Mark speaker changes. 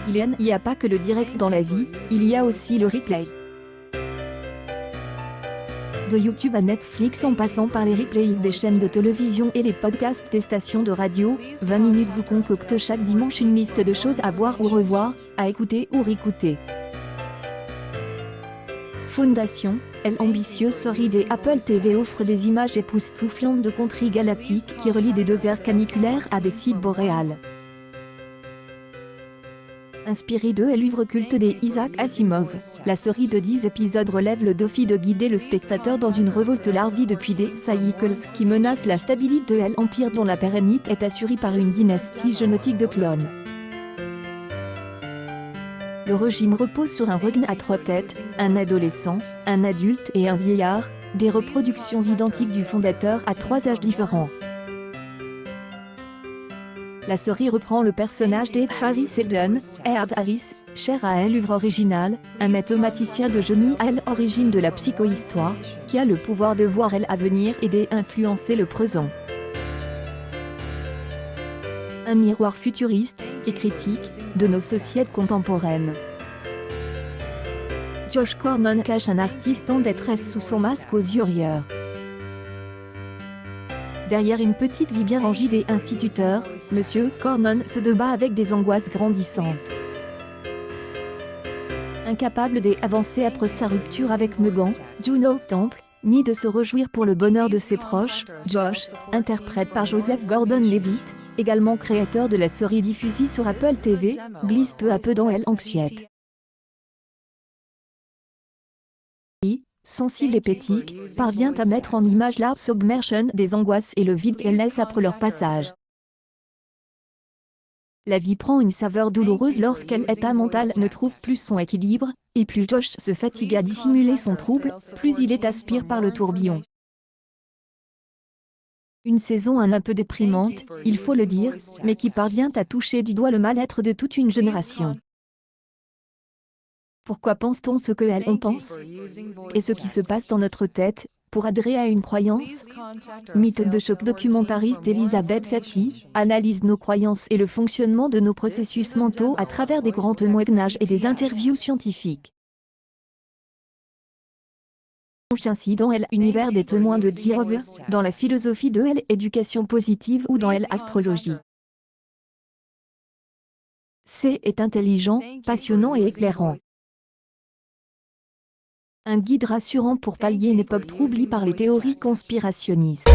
Speaker 1: Il n'y a pas que le direct dans la vie, il y a aussi le replay. De YouTube à Netflix en passant par les replays des chaînes de télévision et les podcasts des stations de radio, 20 minutes vous concocte chaque dimanche une liste de choses à voir ou revoir, à écouter ou réécouter. Fondation, elle ambitieuse série des Apple TV offre des images époustouflantes de contrées galactiques qui relient des déserts caniculaires à des sites boréales. Inspiré de et livre culte des Isaac Asimov, la série de 10 épisodes relève le défi de guider le spectateur dans une révolte larvée depuis des cycles qui menacent la stabilité de l'Empire dont la pérennité est assurée par une dynastie génétique de clones. Le régime repose sur un règne à 3 têtes, un adolescent, un adulte et un vieillard, des reproductions identiques du fondateur à 3 âges différents. La série reprend le personnage d'Ed Harris Eldon, Ed Harris, cher à l'œuvre originale, un mathématicien de génie à l'origine de la psychohistoire, qui a le pouvoir de voir l'avenir et d'influencer le présent. Un miroir futuriste et critique de nos sociétés contemporaines. Josh Corman cache un artiste en détresse sous son masque aux yeux rieurs. Derrière une petite vie bien rangée des instituteurs, Monsieur Corman se débat avec des angoisses grandissantes. Incapable d'avancer après sa rupture avec Megan, Juno Temple, ni de se réjouir pour le bonheur de ses proches, Josh, interprète par Joseph Gordon-Levitt, également créateur de la série diffusée sur Apple TV, glisse peu à peu dans l'anxiété. Sensible et pétique, parvient à mettre en image la submersion des angoisses et le vide qu'elles laissent après leur passage. La vie prend une saveur douloureuse lorsqu'elle état mental ne trouve plus son équilibre, et plus Josh se fatigue à dissimuler son trouble, plus il est aspiré par le tourbillon. Une saison un peu déprimante, il faut le dire, mais qui parvient à toucher du doigt le mal-être de toute une génération. Pourquoi pense-t-on ce que l'on pense? Et ce qui se passe dans notre tête, pour adhérer à une croyance? Mythe de choc documentariste Elisabeth Fati, analyse nos croyances et le fonctionnement de nos processus mentaux à travers des grands témoignages et des interviews scientifiques. Ainsi dans l'univers des témoins de Jéhovah, dans la philosophie de l'éducation positive ou dans l'astrologie. C'est intelligent, passionnant et éclairant. Un guide rassurant pour pallier une époque troublée par les théories conspirationnistes.